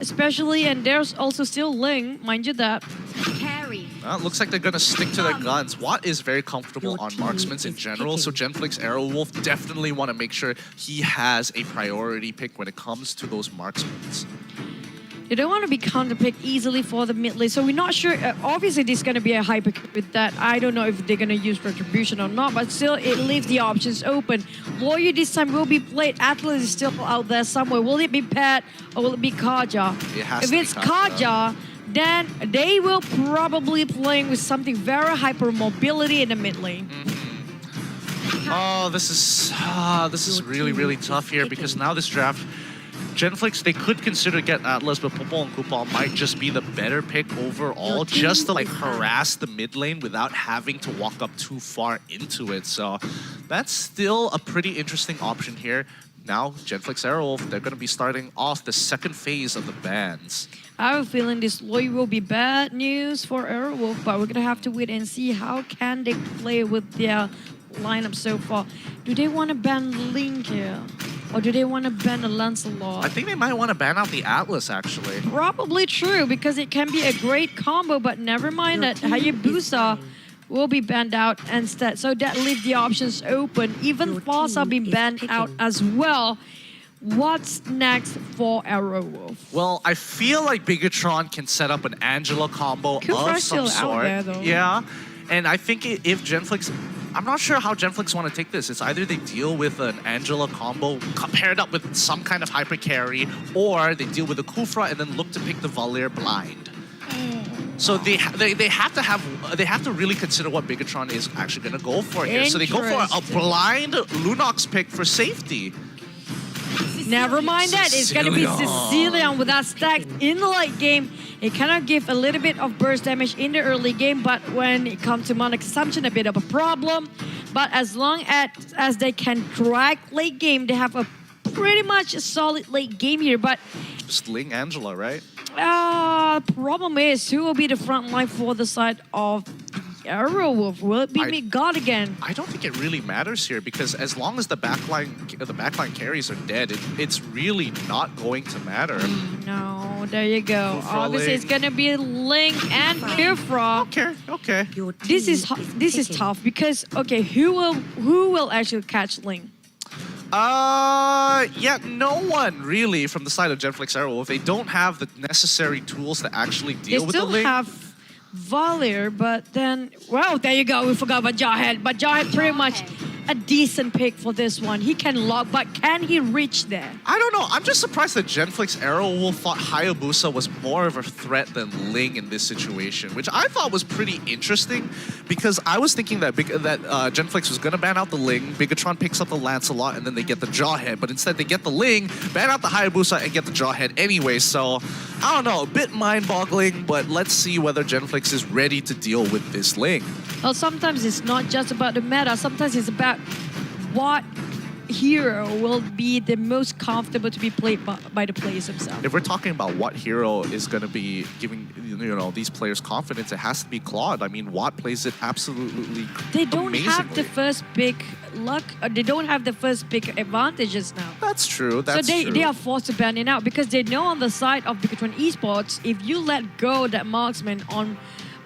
especially, and there's also still Ling, mind you that. Carry. Looks like they're going to stick to their guns. Watt is very comfortable on marksmen in general, so GENFLIX AEROWOLF definitely want to make sure he has a priority pick when it comes to those marksmen. You don't want to be counterpicked easily for the mid lane, so we're not sure. Obviously, there's going to be a hyper with that. I don't know if they're going to use Retribution or not, but still, it leaves the options open. Warrior this time will be played. Atlas is still out there somewhere. Will it be Pat or will it be Kaja? If it's Kaja, then they will probably playing with something very hyper mobility in the mid lane. Oh, this is really tough here because now this draft, GENFLIX, they could consider get Atlas, but Popo and Kupal might just be the better pick overall, just to like harass the mid lane without having to walk up too far into it. So that's still a pretty interesting option here. Now, GENFLIX AEROWOLF, they're going to be starting off the second phase of the bans. I have a feeling this will be bad news for AEROWOLF, but we're going to have to wait and see how can they play with their lineup so far. Do they want to ban Link here? Or do they want to ban a Lancelot? I think they might want to ban out the Atlas, actually. Probably true, because it can be a great combo, but never mind that Hayabusa will be banned out instead. So that leaves the options open. Even Fasa being banned out as well. What's next for AEROWOLF? Well, I feel like BIGETRON can set up an Angela combo of some sort. Out there, yeah, and I think if GENFLIX, I'm not sure how GENFLIX want to take this. It's either they deal with an Angela combo paired up with some kind of hyper carry, or they deal with a Kufra and then look to pick the Valir blind. So they have to really consider what BIGETRON is actually going to go for here. So they go for a blind Lunox pick for safety. Never mind that. It's going to be Sicilian with that stack in the late game. It cannot give a little bit of burst damage in the early game, but when it comes to mana consumption, a bit of a problem. But as long as they can drag late game, they have a pretty much a solid late game here. But just Ling Angela, right? Problem is, who will be the front line for the side of AEROWOLF? Will it be God again? I don't think it really matters here because as long as the backline carries are dead, it's really not going to matter. No, there you go. Kufra, Obviously, it's gonna be Ling and Kufra. Okay. This is tough because who will actually catch Ling? Yeah, no one really from the side of GENFLIX AEROWOLF. They don't have the necessary tools to actually deal with the Ling. They still have Valir, but then, well, there you go. We forgot about Jarhead. But Jarhead pretty much a decent pick for this one. He can lock, but can he reach there? I don't know. I'm just surprised that GENFLIX AEROWOLF thought Hayabusa was more of a threat than Ling in this situation, which I thought was pretty interesting because I was thinking that GENFLIX was going to ban out the Ling, BIGETRON picks up the Lancelot, and then they get the Jawhead. But instead, they get the Ling, ban out the Hayabusa, and get the Jawhead anyway. So, I don't know. A bit mind-boggling, but let's see whether GENFLIX is ready to deal with this Ling. Well, sometimes it's not just about the meta. Sometimes it's about what hero will be the most comfortable to be played by the players themselves. If we're talking about what hero is going to be giving these players confidence, it has to be Claude. I mean, Watt plays it absolutely They don't amazingly. have the first pick luck. They don't have the first pick advantages now. That's true. That's true. They are forced to ban it out because they know on the side of BIGETRON Esports, if you let go that marksman on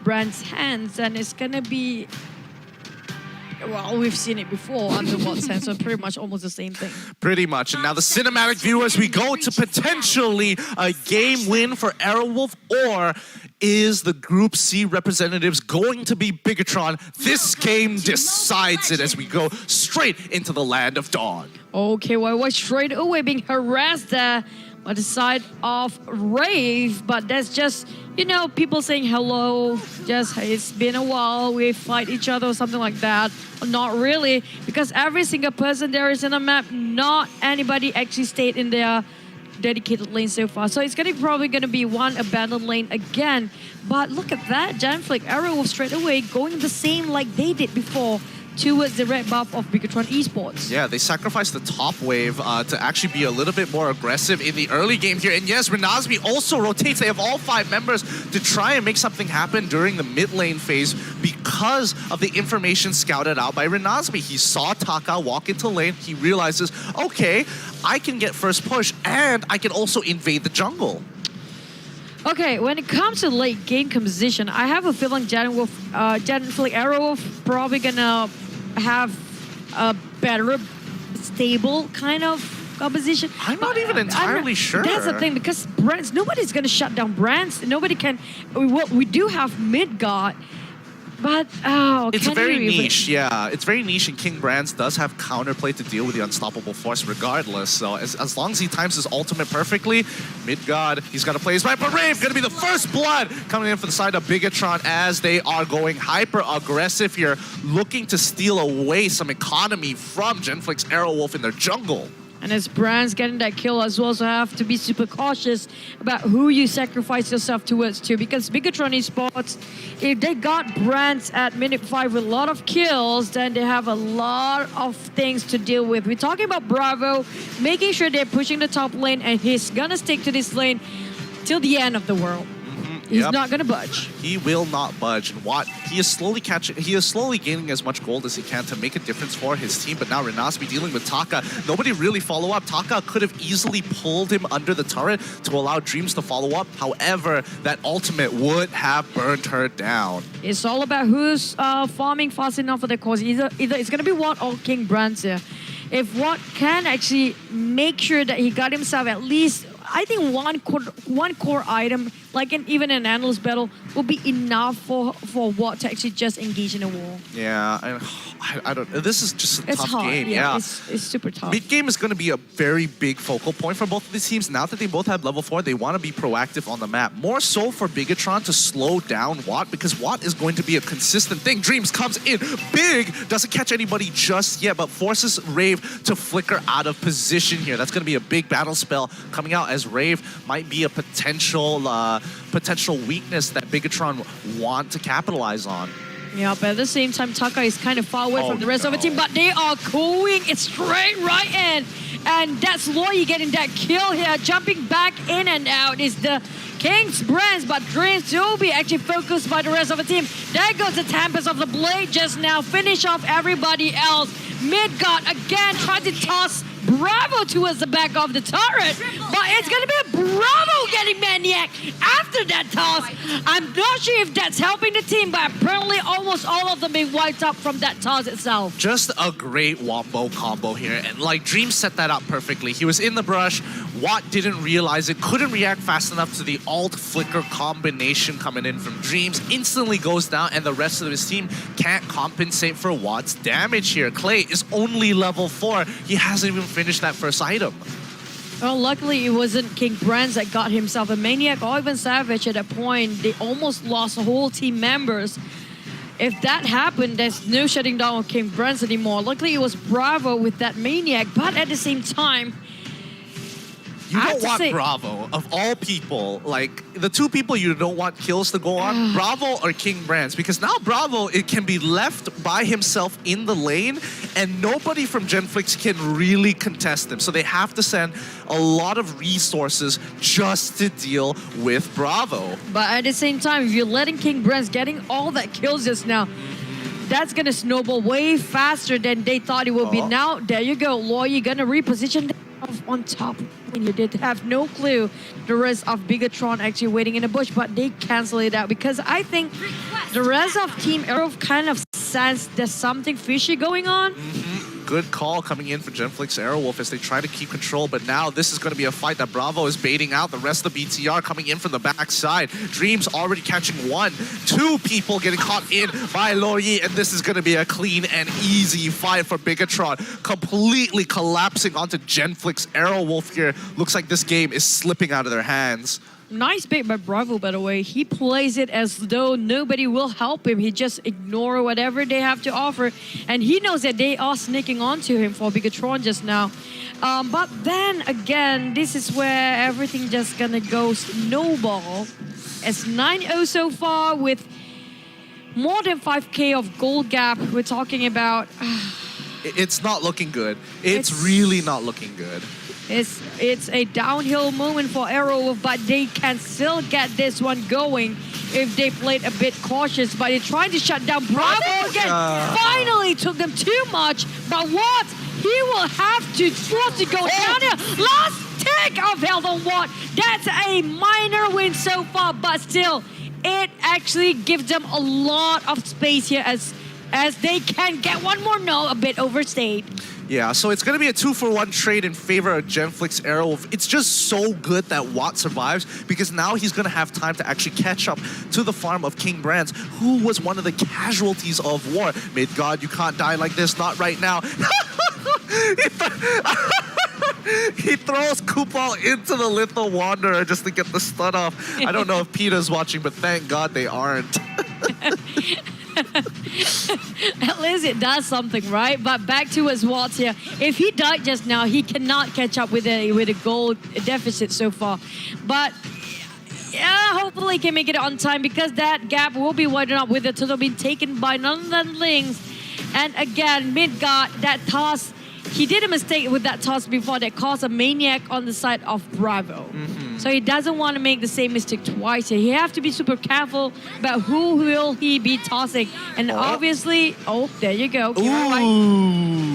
Brand's hands, then it's gonna be. Well, we've seen it before under Watt's hands, so pretty much almost the same thing. Pretty much. And now the cinematic view as we go to potentially a game win for AEROWOLF, or is the Group C representatives going to be BIGETRON? This game decides it as we go straight into the land of dawn. Okay, well, we're straight away being harassed there by the side of Rave, but that's just, people saying hello, just, hey, it's been a while, we fight each other or something like that. Not really, because every single person there is in the map, not anybody actually stayed in their dedicated lane so far. So it's probably going to be one abandoned lane again. But look at that, GENFLIX AEROWOLF straight away going the same like they did before towards the red buff of BIGETRON Esports. Yeah, they sacrificed the top wave to actually be a little bit more aggressive in the early game here. And yes, Renazmi also rotates. They have all 5 members to try and make something happen during the mid lane phase because of the information scouted out by Renazmi. He saw Taka walk into lane. He realizes, okay, I can get first push and I can also invade the jungle. Okay, when it comes to late game composition, I have a feeling GENFLIX AEROWOLF probably gonna have a better, stable kind of composition. I'm not even entirely sure. That's the thing, because brands, nobody's gonna shut down brands. Nobody can. We do have Midgard, but it's very niche. Yeah, it's very niche, and King Brands does have counterplay to deal with the unstoppable force regardless. So as long as he times his ultimate perfectly, Midgard, he's got to play his right. But Rave gonna be the first blood coming in for the side of Bigetron as they are going hyper aggressive here, looking to steal away some economy from GENFLIX AEROWOLF in their jungle. And as brands getting that kill as well, so have to be super cautious about who you sacrifice yourself towards too. Because BIGETRON ESPORTS, if they got brands at minute 5 with a lot of kills, then they have a lot of things to deal with. We're talking about Bravo, making sure they're pushing the top lane, and he's gonna stick to this lane till the end of the world. He's not gonna budge. He will not budge. And Watt, he is slowly gaining as much gold as he can to make a difference for his team. But now Renasby dealing with Taka. Nobody really follow up. Taka could have easily pulled him under the turret to allow Dreams to follow up. However, that ultimate would have burned her down. It's all about who's farming fast enough for their cause. Either it's gonna be Watt or King Brands here. If Watt can actually make sure that he got himself at least, I think one core item, like even an endless battle, will be enough for Watt to actually just engage in a war. Yeah, I don't. This is just a tough game. Yeah, it's super tough. Mid game is going to be a very big focal point for both of these teams. Now that they both have level 4, they want to be proactive on the map. More so for Bigetron to slow down Watt, because Watt is going to be a consistent thing. Dreams comes in big, doesn't catch anybody just yet, but forces Rave to flicker out of position here. That's going to be a big battle spell coming out, as Rave might be a potential weakness that Bigetron want to capitalize on. Yeah, but at the same time, Taka is kind of far away from the rest of the team, but they are going it straight right in. And that's Loyi getting that kill here. Jumping back in and out is the King's Brands, but Dreams will be actually focused by the rest of the team. There goes the Tempest of the Blade just now. Finish off everybody else. Midgard again trying to toss Bravo towards the back of the turret, but it's gonna be a Bravo getting Maniac after that toss. I'm not sure if that's helping the team, but apparently almost all of them being wiped up from that toss itself. Just a great wombo combo here, and like Dreams set that up perfectly. He was in the brush, Watt didn't realize it, couldn't react fast enough to the alt flicker combination coming in from Dreams, instantly goes down, and the rest of his team can't compensate for Watt's damage here. Clay is only level 4, he hasn't even finished that first item. Well, luckily it wasn't King Brands that got himself a Maniac or even Savage at that point. They almost lost a whole team members. If that happened, there's no shutting down on King Brands anymore. Luckily it was Bravo with that Maniac, but at the same time, you don't want Bravo, of all people, like the two people you don't want kills to go on, Bravo or King Brands, because now Bravo, it can be left by himself in the lane and nobody from GENFLIX can really contest him. So they have to send a lot of resources just to deal with Bravo. But at the same time, if you're letting King Brands getting all that kills just now, that's gonna snowball way faster than they thought it would be. Now, there you go, Loyi gonna reposition on top. You did have no clue the rest of Bigetron actually waiting in the bush, but they cancel it out because I think the rest of Team AEROWOLF kind of sensed there's something fishy going on. Good call coming in for GENFLIX AEROWOLF as they try to keep control, but now this is going to be a fight that Bravo is baiting out. The rest of the BTR coming in from the backside. Dreams already catching 2 people getting caught in by Loyi, and this is going to be a clean and easy fight for Bigetron. Completely collapsing onto GENFLIX AEROWOLF here. Looks like this game is slipping out of their hands. Nice bait by Bravo, by the way. He plays it as though nobody will help him. He just ignore whatever they have to offer. And he knows that they are sneaking onto him for Bigetron just now. But then again, this is where everything just gonna go snowball. It's 9-0 so far with more than 5K of gold gap. We're talking about... It's not looking good. It's really not looking good. It's a downhill moment for AEROWOLF, but they can still get this one going if they played a bit cautious. But they're trying to shut down Bravo again. Finally took them too much, but what? He will have to force to go down here. Last Take off Health on Watt. That's a minor win so far, but still, it actually gives them a lot of space here as they can get one more. No, a bit overstayed. Yeah, so it's going to be a 2-for-1 trade in favor of GENFLIX AEROWOLF. It's just so good that Watt survives because now he's going to have time to actually catch up to the farm of King Brands, who was one of the casualties of war. Mid-God, you can't die like this, not right now. He throws Kupal into the Lethal Wanderer just to get the stun off. I don't know if PETA's watching, but thank God they aren't. At least it does something, right? But back to his Watts here. If he died just now, he cannot catch up with a gold deficit so far. But yeah, hopefully he can make it on time because that gap will be widened up with the turtle being taken by none other than Lings. And again, Midgard, that toss, he did a mistake with that toss before that caused a maniac on the side of Bravo. So he doesn't want to make the same mistake twice here. He have to be super careful about who will he be tossing. And obviously, oh, there you go. Right.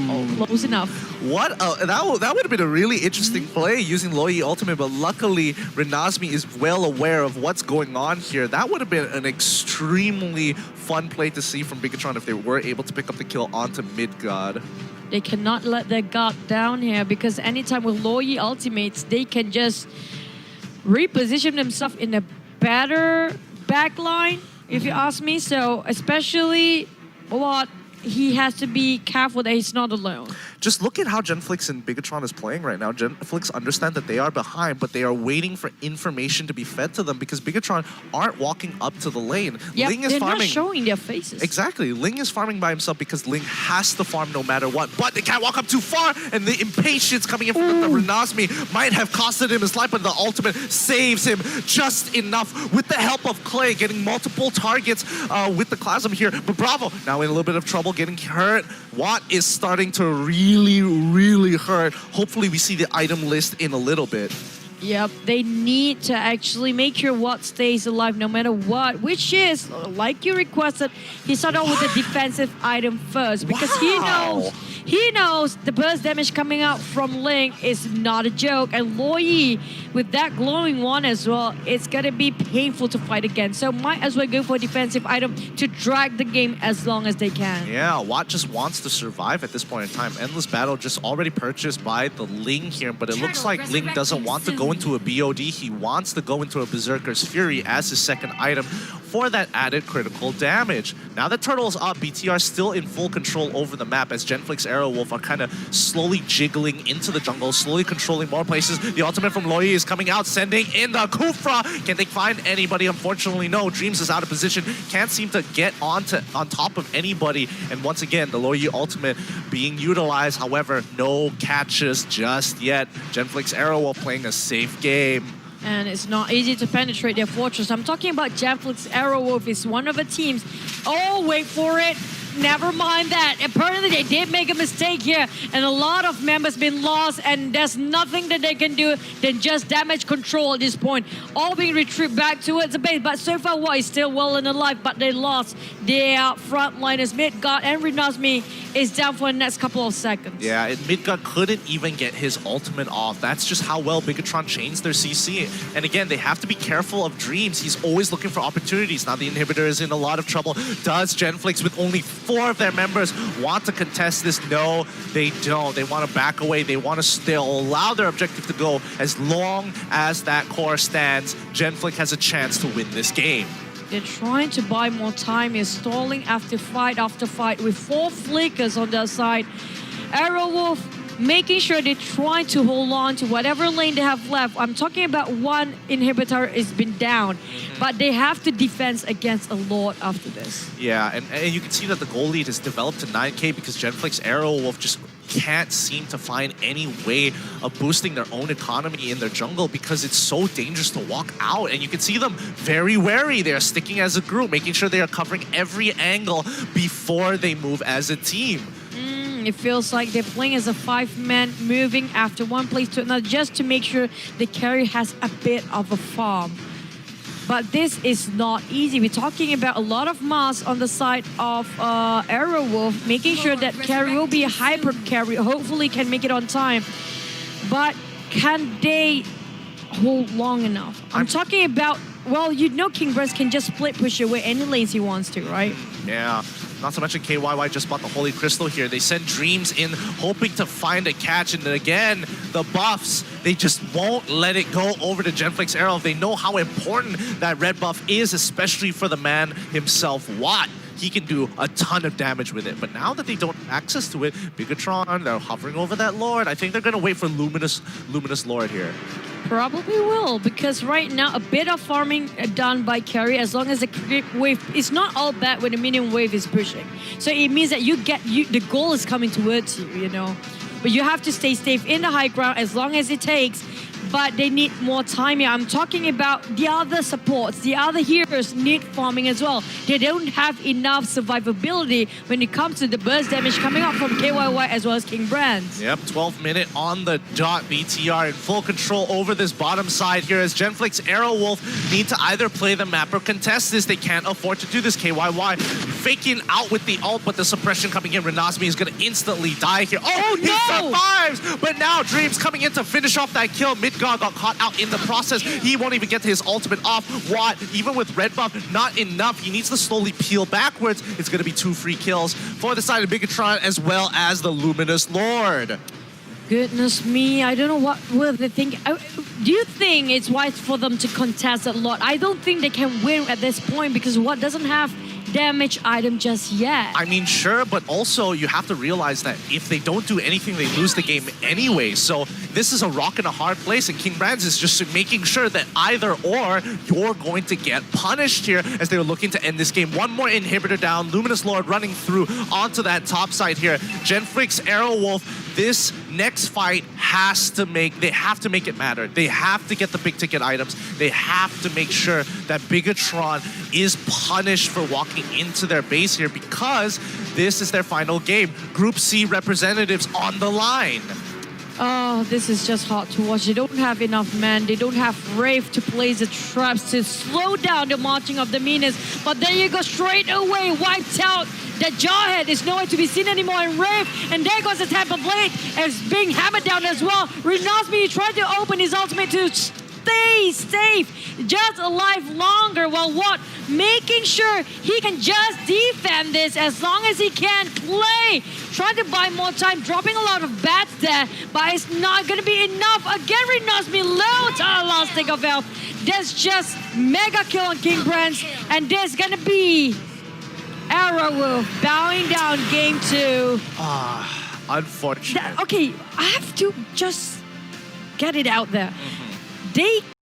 Oh, close enough. What? That would have been a really interesting play using Loyi ultimate, but luckily Renazmi is well aware of what's going on here. That would have been an extremely fun play to see from BIGETRON if they were able to pick up the kill onto Midgard. They cannot let their guard down here because anytime with Loyi ultimates, they can just reposition themselves in a better backline, if you ask me. So especially what he has to be careful that he's not alone. Just look at how GENFLIX and BIGETRON is playing right now. GENFLIX understand that they are behind, but they are waiting for information to be fed to them because BIGETRON aren't walking up to the lane. Yep, Ling is they're farming. not showing their faces. Exactly. Ling is farming by himself because Ling has to farm no matter what. But they can't walk up too far, and the impatience coming in from the Renazmi might have costed him his life, but the ultimate saves him just enough with the help of Clay, getting multiple targets with the Clasm here. But Bravo, now in a little bit of trouble, getting hurt. Watt is starting to really hurt. Hopefully we see the item list in a little bit. Yep, they need to actually make sure Watt stays alive no matter what, which is, like you requested, he started off with the defensive item first because he knows the burst damage coming out from Ling is not a joke, and Loyi with that glowing one as well, it's gonna be painful to fight against. So might as well go for a defensive item to drag the game as long as they can. Yeah, Watt just wants to survive at this point in time. Endless Battle just already purchased by the Ling here, but it looks like Ling doesn't want to go into a BOD. He wants to go into a Berserker's Fury as his second item for that added critical damage. Now that Turtle is up, BTR still in full control over the map as GENFLIX AEROWOLF are kind of slowly jiggling into the jungle, slowly controlling more places. The ultimate from Loyi is coming out, sending in the Kufra. Can they find anybody? Unfortunately, no. Dreams is out of position. Can't seem to get on top of anybody. And once again, the Loyi ultimate being utilized. However, no catches just yet. GENFLIX AEROWOLF playing a safe game. And it's not easy to penetrate their fortress. I'm talking about GENFLIX AEROWOLF is one of the teams. Oh, wait for it. Never mind that. Apparently they did make a mistake here and a lot of members been lost and there's nothing that they can do than just damage control at this point. All being retrieved back towards the base, but so far Watt is still well and alive, but they lost their frontliners. Midgard and Renazmi is down for the next couple of seconds. Yeah, and Midgard couldn't even get his ultimate off. That's just how well BIGETRON chains their CC. And again, they have to be careful of Dreams. He's always looking for opportunities. Now the inhibitor is in a lot of trouble. Does GENFLIX with only 4 of their members want to contest this? No, they don't. They want to back away. They want to still allow their objective to go. As long as that core stands, GENFLIX has a chance to win this game. They're trying to buy more time. Is stalling after fight with 4 flickers on their side. AEROWOLF making sure they try to hold on to whatever lane they have left. I'm talking about one inhibitor has been down, but they have to defend against a lot after this. Yeah, and you can see that the goal lead has developed to 9K because GENFLIX AEROWOLF just can't seem to find any way of boosting their own economy in their jungle because it's so dangerous to walk out. And you can see them very wary. They're sticking as a group, making sure they are covering every angle before they move as a team. It feels like they're playing as a 5-man, moving after one place to another just to make sure the carry has a bit of a farm. But this is not easy. We're talking about a lot of mass on the side of AEROWOLF, making sure that carry will be a hyper carry. Hopefully can make it on time. But can they hold long enough? I'm talking about, well, you know King Brents can just split push away any lanes he wants to, right? Yeah. Not to mention KYY just bought the Holy Crystal here. They send Dreams in hoping to find a catch. And then again, the buffs, they just won't let it go over to GENFLIX AEROWOLF. They know how important that red buff is, especially for the man himself, Watt. He can do a ton of damage with it. But now that they don't have access to it, BIGETRON, they're hovering over that Lord. I think they're going to wait for Luminous Lord here. Probably will, because right now a bit of farming done by carry, as long as the creep wave is not all bad when the minion wave is pushing. So it means that the goal is coming towards you, you know. But you have to stay safe in the high ground as long as it takes. But they need more time here. I'm talking about the other supports. The other heroes need farming as well. They don't have enough survivability when it comes to the burst damage coming up from KYY as well as King Brents. Yep, 12 minute on the dot. BTR in full control over this bottom side here as GENFLIX AEROWOLF need to either play the map or contest this. They can't afford to do this. KYY faking out with the ult, but the suppression coming in. Renasmi is going to instantly die here. Oh, no! He survives! But now Dreams coming in to finish off that kill. Midgard got caught out in the process. He won't even get to his ultimate off. Watt, even with red buff, not enough. He needs to slowly peel backwards. It's going to be 2 free kills for the side of BIGETRON as well as the Luminous Lord. Goodness me, I don't know what will they think. Do you think it's wise for them to contest a lot? I don't think they can win at this point because Watt doesn't have damage item just yet. I mean, sure, but also you have to realize that if they don't do anything, they lose the game anyway. So this is a rock and a hard place, and King Brands is just making sure that either or you're going to get punished here as they're looking to end this game. One more inhibitor down, Luminous Lord running through onto that top side here. GENFLIX AEROWOLF, this next fight they have to make it matter. They have to get the big ticket items. They have to make sure that BIGETRON is punished for walking into their base here because this is their final game. Group C representatives on the line. Oh, this is just hard to watch. They don't have enough men. They don't have Wraith to place the traps to slow down the marching of the minions. But there you go, straight away, wiped out. The Jawhead is nowhere to be seen anymore in Wraith. And there goes the Tampa Blade as being hammered down as well. Renasmi tried to open his ultimate to stay safe, just alive longer, while Watt making sure he can just defend this as long as he can play. Trying to buy more time, dropping a lot of bats there, but it's not going to be enough. Again, Renasmi low to our last take of health. There's just mega kill on King Brents, and there's going to be AEROWOLF bowing down game 2. Unfortunate. Okay, I have to just get it out there. They